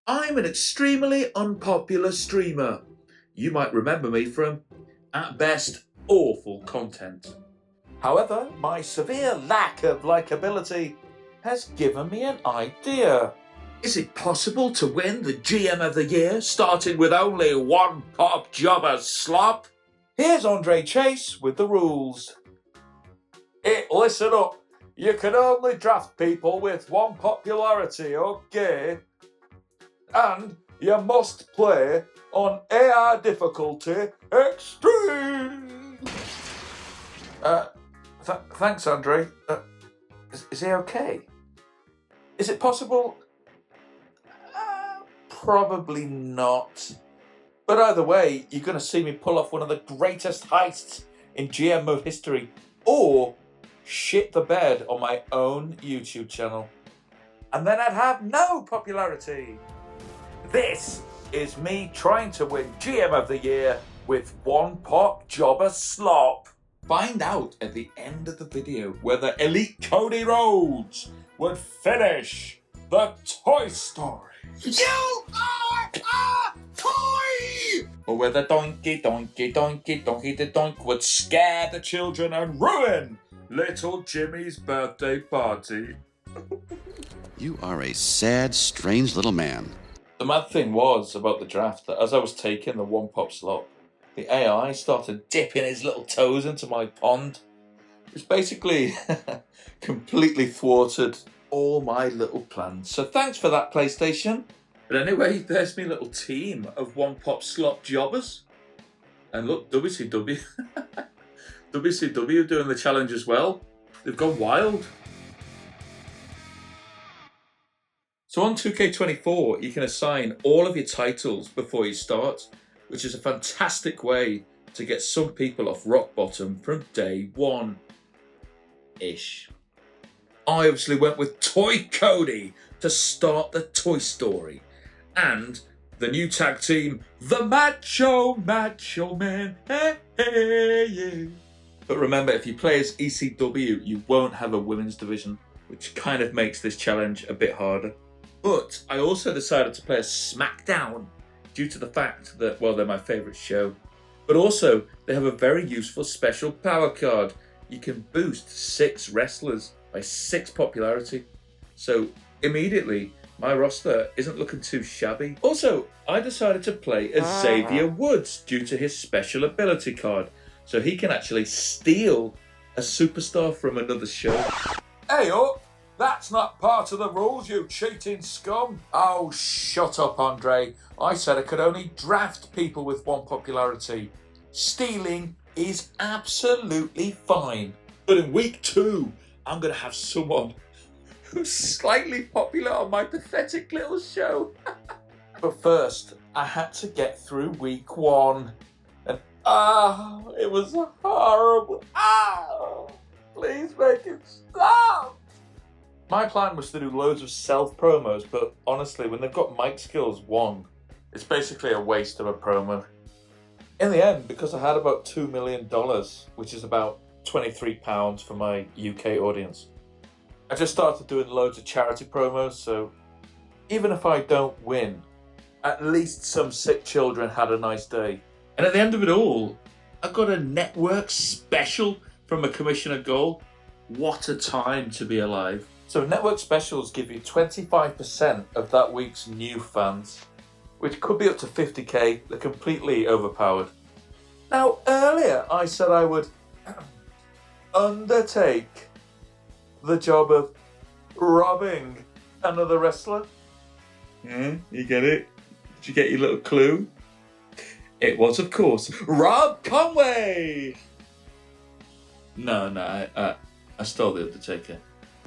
I'm an extremely unpopular streamer. You might remember me from, at best, awful content. However, my severe lack of likability has given me an idea. Is it possible to win the GM of the Year starting with only one pop jobber slop? Here's Andre Chase with the rules. Listen up. You can only draft people with one popularity, okay? And you must play on AI difficulty extreme. Thanks, Andre. Is he okay? Is it possible? Probably not. But either way, you're going to see me pull off one of the greatest heists in GM mode history, or shit the bed on my own YouTube channel. And then I'd have no popularity. This is me trying to win GM of the Year with one pop jobber slop. Find out at the end of the video whether Elite Cody Rhodes would finish the Toy Story. You are a toy! Or whether Donkey the Donk would scare the children and ruin little Jimmy's birthday party. You are a sad, strange little man. The mad thing was about the draft that as I was taking the one pop slot, the AI started dipping his little toes into my pond, which basically completely thwarted all my little plans. So thanks for that, PlayStation. But anyway, there's me little team of one pop slot jobbers. And look, WCW. WCW doing the challenge as well. They've gone wild. So on 2K24, you can assign all of your titles before you start, which is a fantastic way to get some people off rock bottom from day one-ish. I obviously went with Toy Cody to start the Toy Story, and the new tag team, the Macho Man. Hey, hey, yeah. But remember, if you play as ECW, you won't have a women's division, which kind of makes this challenge a bit harder. But I also decided to play as SmackDown due to the fact that, well, they're my favourite show. But also, they have a very useful special power card. You can boost 6 wrestlers by 6 popularity. So immediately, my roster isn't looking too shabby. Also, I decided to play as Xavier Woods due to his special ability card. So he can actually steal a superstar from another show. Hey up! That's not part of the rules, you cheating scum. Oh, shut up, Andre. I said I could only draft people with one popularity. Stealing is absolutely fine. But in week 2, I'm going to have someone who's slightly popular on my pathetic little show. But first, I had to get through week 1. And it was horrible. Please make it stop. My plan was to do loads of self promos, but honestly, when they've got mic skills 1, it's basically a waste of a promo. In the end, because I had about $2 million, which is about £23 for my UK audience, I just started doing loads of charity promos, so even if I don't win, at least some sick children had a nice day. And at the end of it all, I got a network special from a Commissioner Goal. What a time to be alive. So network specials give you 25% of that week's new fans, which could be up to 50k. They're completely overpowered. Now, earlier I said I would undertake the job of robbing another wrestler. Yeah, you get it? Did you get your little clue? It was, of course, Rob Conway! No, I stole the Undertaker.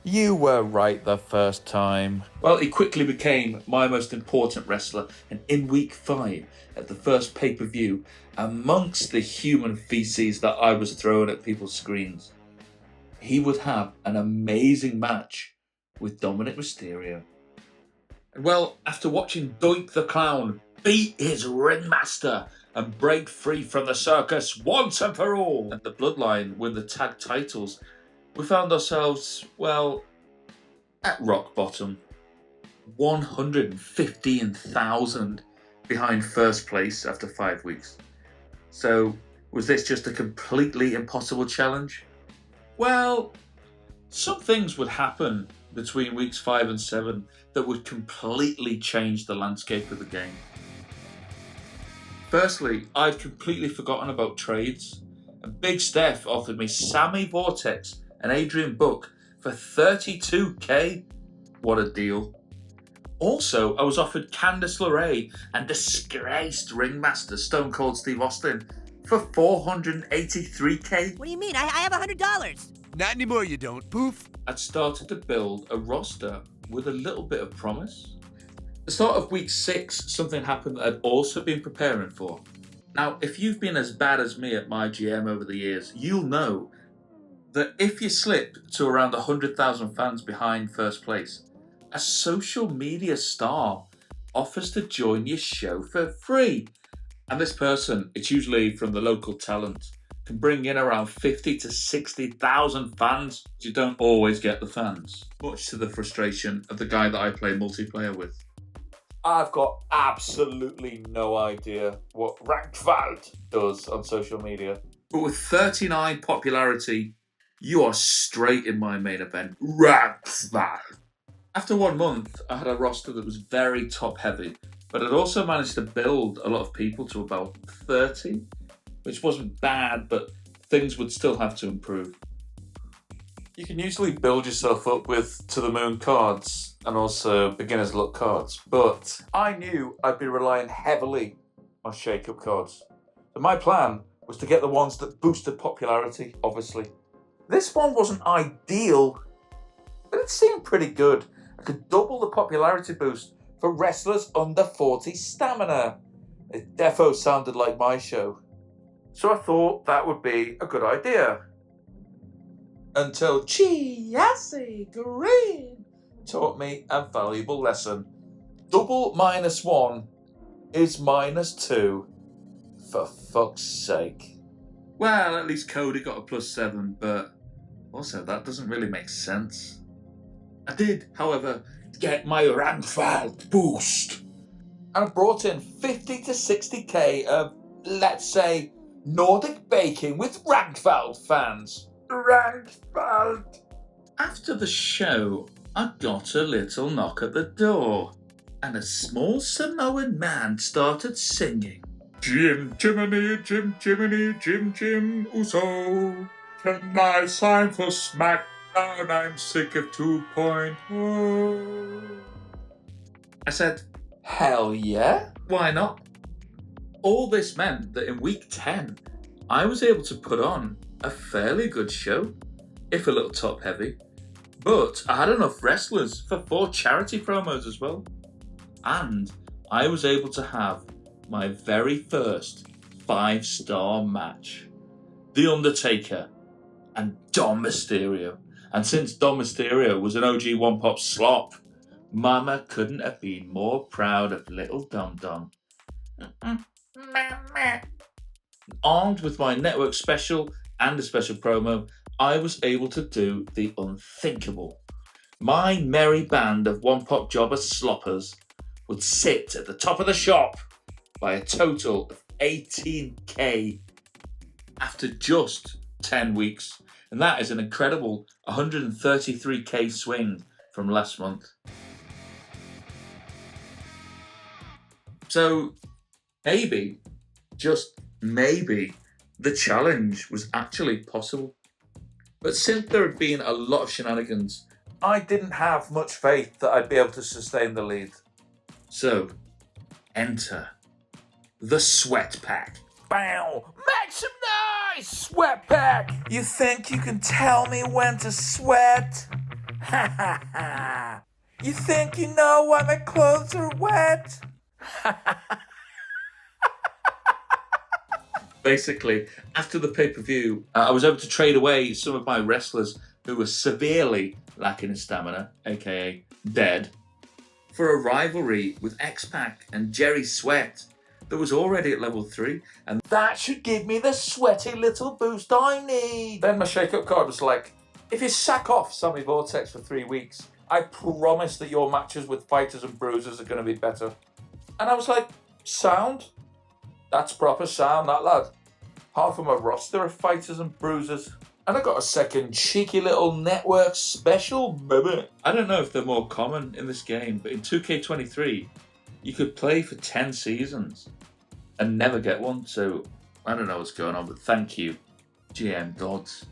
You were right the first time. Well, he quickly became my most important wrestler, and in week 5, at the first pay-per-view, amongst the human feces that I was throwing at people's screens, he would have an amazing match with Dominic Mysterio. And well, after watching Doink the Clown beat his ringmaster and break free from the circus once and for all, and the Bloodline win the tag titles, we found ourselves, well, at rock bottom. 115,000 behind first place after 5 weeks. So, was this just a completely impossible challenge? Well, some things would happen between weeks 5 and 7 that would completely change the landscape of the game. Firstly, I'd completely forgotten about trades, and Big Steph offered me Sammy Vortex and Adrian Book for 32k. What a deal. Also, I was offered Candice LeRae and disgraced ringmaster Stone Cold Steve Austin for 483k. What do you mean? I have $100. Not anymore, you don't. Poof. I'd started to build a roster with a little bit of promise. At the start of week 6, something happened that I'd also been preparing for. Now, if you've been as bad as me at my GM over the years, you'll know that if you slip to around 100,000 fans behind first place, a social media star offers to join your show for free. And this person, it's usually from the local talent, can bring in around 50 to 60,000 fans. You don't always get the fans, much to the frustration of the guy that I play multiplayer with. I've got absolutely no idea what Rankvald does on social media. But with 39 popularity, you are straight in my main event, Rankvald. After 1 month, I had a roster that was very top heavy, but I'd also managed to build a lot of people to about 30, which wasn't bad, but things would still have to improve. You can usually build yourself up with to the moon cards and also beginner's luck cards, but I knew I'd be relying heavily on shake-up cards. So my plan was to get the ones that boosted popularity, obviously. This one wasn't ideal, but it seemed pretty good. I could double the popularity boost for wrestlers under 40 stamina. It defo sounded like my show. So I thought that would be a good idea. Until Chiasi Green taught me a valuable lesson. Double -1 is -2. For fuck's sake. Well, at least Cody got a +7, but also that doesn't really make sense. I did, however, get my Rankvald boost. And I brought in 50 to 60k of, let's say, Nordic baking with Rankvald fans. Rankvald! After the show, I got a little knock at the door, and a small Samoan man started singing. Jim Jiminy, Jim Jiminy, Jim Jim Uso. Can I sign for SmackDown? I'm sick of 2.0. I said, hell yeah, why not? All this meant that in week 10, I was able to put on a fairly good show, if a little top heavy, but I had enough wrestlers for 4 charity promos as well. And I was able to have my very first 5-star match. The Undertaker and Dom Mysterio. And since Dom Mysterio was an OG One Pop slop, Mama couldn't have been more proud of little Dom Dom. Armed with my network special and a special promo, I was able to do the unthinkable. My merry band of One Pop jobber sloppers would sit at the top of the shop by a total of 18k after just 10 weeks. And that is an incredible 133k swing from last month. So maybe, just maybe, the challenge was actually possible. But since there had been a lot of shenanigans, I didn't have much faith that I'd be able to sustain the lead. So, enter the Sweat Pack. Bow! Make some noise, Sweat Pack! You think you can tell me when to sweat? Ha ha ha! You think you know why my clothes are wet? Ha ha ha! Basically, after the pay-per-view, I was able to trade away some of my wrestlers who were severely lacking in stamina, aka dead, for a rivalry with X-Pac and Jerry Sweat that was already at level 3, and that should give me the sweaty little boost I need. Then my shake-up card was like, if you sack off Sammy Vortex for 3 weeks, I promise that your matches with fighters and bruisers are going to be better. And I was like, sound? That's proper sound, that lad. Half of my roster are fighters and bruisers. And I got a second cheeky little network special, baby. I don't know if they're more common in this game, but in 2K23, you could play for 10 seasons and never get one. So I don't know what's going on, but thank you, GM Dodds.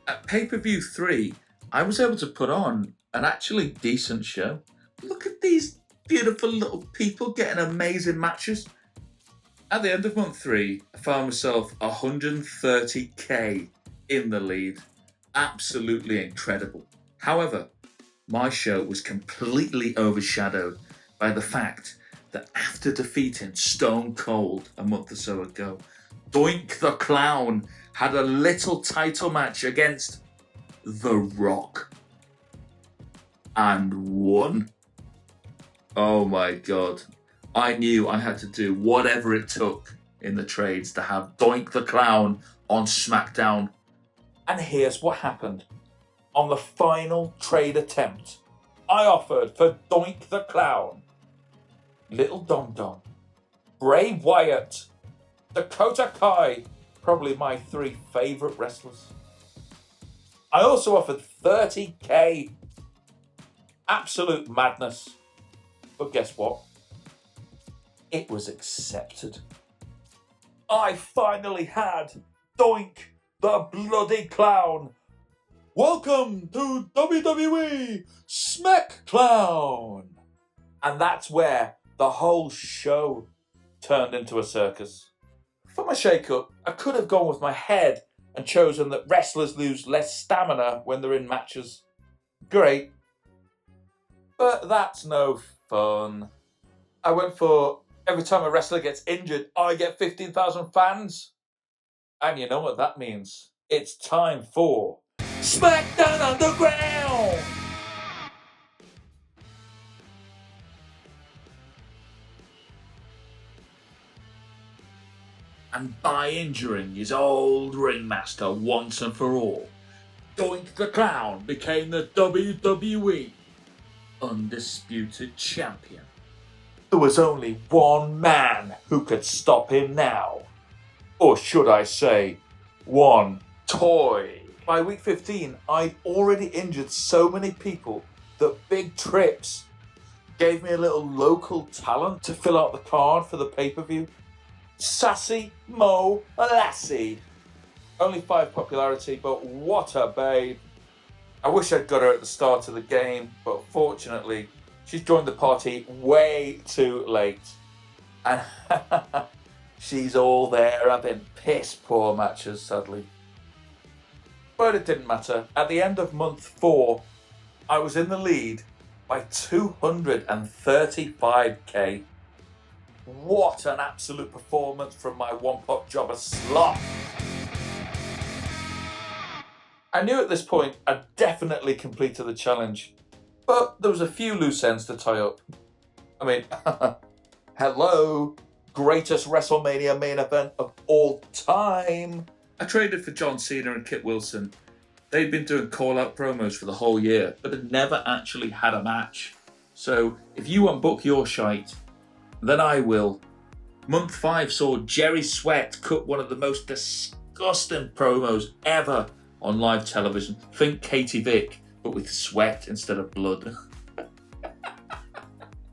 At Pay-Per-View 3, I was able to put on an actually decent show. Look at these beautiful little people getting amazing matches. At the end of month 3, I found myself 130k in the lead. Absolutely incredible. However, my show was completely overshadowed by the fact that after defeating Stone Cold a month or so ago, Doink the Clown had a little title match against The Rock and won. Oh my god. I knew I had to do whatever it took in the trades to have Doink the Clown on SmackDown. And here's what happened. On the final trade attempt, I offered for Doink the Clown, Little Dom Dom, Bray Wyatt, Dakota Kai, probably my 3 favourite wrestlers. I also offered 30k. Absolute madness. But guess what? It was accepted. I finally had Doink the Bloody Clown. Welcome to WWE Smack Clown. And that's where the whole show turned into a circus. For my shake-up, I could have gone with my head and chosen that wrestlers lose less stamina when they're in matches. Great. But that's no fun. I went for every time a wrestler gets injured, I get 15,000 fans. And you know what that means. It's time for SmackDown Underground! And by injuring his old ringmaster once and for all, Doink the Clown became the WWE Undisputed Champion. There was only one man who could stop him now. Or should I say, one toy. By week 15, I'd already injured so many people that Big Trips gave me a little local talent to fill out the card for the pay-per-view. Sassy Mo Lassie. Only 5 popularity, but what a babe. I wish I'd got her at the start of the game, but fortunately, she's joined the party way too late. And she's all there having piss poor matches, sadly. But it didn't matter. At the end of month 4, I was in the lead by 235k. What an absolute performance from my one-pop jobber slot. I knew at this point I'd definitely completed the challenge, but there was a few loose ends to tie up. I mean, hello, greatest WrestleMania main event of all time. I traded for John Cena and Kit Wilson. They'd been doing call-out promos for the whole year, but had never actually had a match. So if you won't book your shite, then I will. Month 5 saw Jerry Sweat cut one of the most disgusting promos ever on live television. Think Katie Vick, but with sweat instead of blood.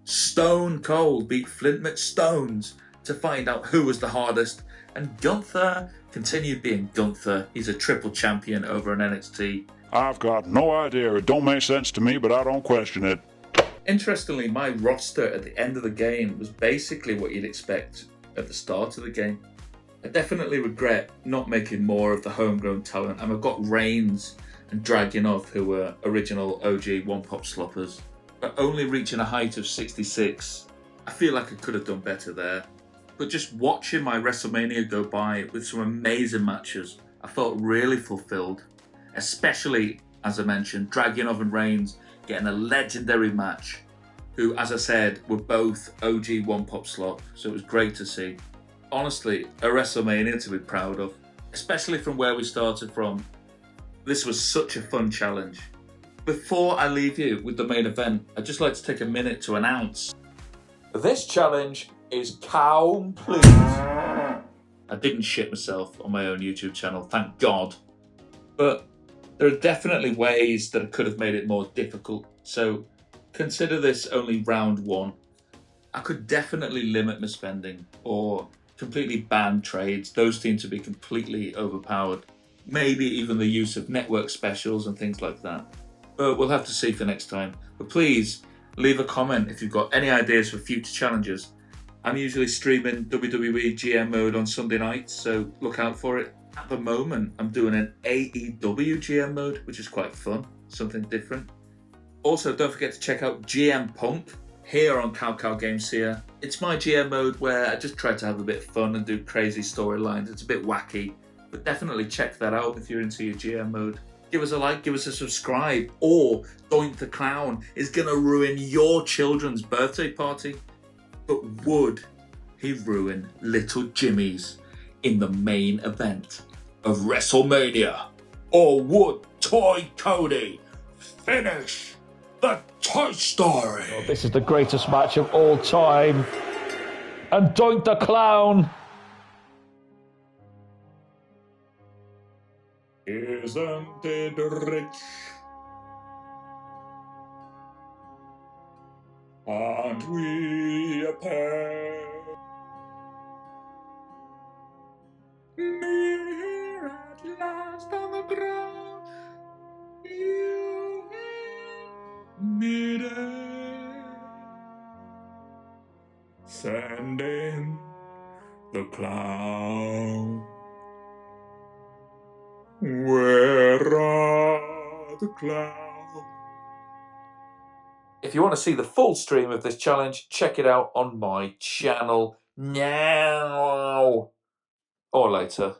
Stone Cold beat Flint McStones to find out who was the hardest, and Gunther continued being Gunther. He's a triple champion over in NXT. I've got no idea. It don't make sense to me, but I don't question it. Interestingly, my roster at the end of the game was basically what you'd expect at the start of the game. I definitely regret not making more of the homegrown talent, and I've got Reigns and Dragunov, who were original OG one-pop sloppers, but only reaching a height of 66. I feel like I could have done better there. But just watching my WrestleMania go by with some amazing matches, I felt really fulfilled. Especially, as I mentioned, Dragunov and Reigns getting a legendary match, who, as I said, were both OG one-pop slop, so it was great to see. Honestly, a WrestleMania to be proud of, especially from where we started from. This was such a fun challenge. before I leave you with the main event, I'd just like to take a minute to announce this challenge is complete. I didn't shit myself on my own YouTube channel, thank God. But there are definitely ways that I could have made it more difficult, so consider this only round one. I could definitely limit my spending or completely ban trades. Those seem to be completely overpowered. Maybe even the use of network specials and things like that. But we'll have to see for next time. But please leave a comment if you've got any ideas for future challenges. I'm usually streaming WWE GM mode on Sunday nights, so look out for it. At the moment, I'm doing an AEW GM mode, which is quite fun, something different. Also, don't forget to check out GM Punk here on Cow Games here. It's my GM mode where I just try to have a bit of fun and do crazy storylines. It's a bit wacky, but definitely check that out if you're into your GM mode. Give us a like, give us a subscribe, or Doink the Clown is gonna ruin your children's birthday party. But would he ruin little Jimmy's in the main event of WrestleMania? Or would Toy Cody finish the Toy Story? This is the greatest match of all time. And Doink the Clown. Isn't it rich? Aren't we a pair? Near at last on the ground, you in midair. Send in the clown. Where are the clowns? If you want to see the full stream of this challenge, check it out on my channel now or later.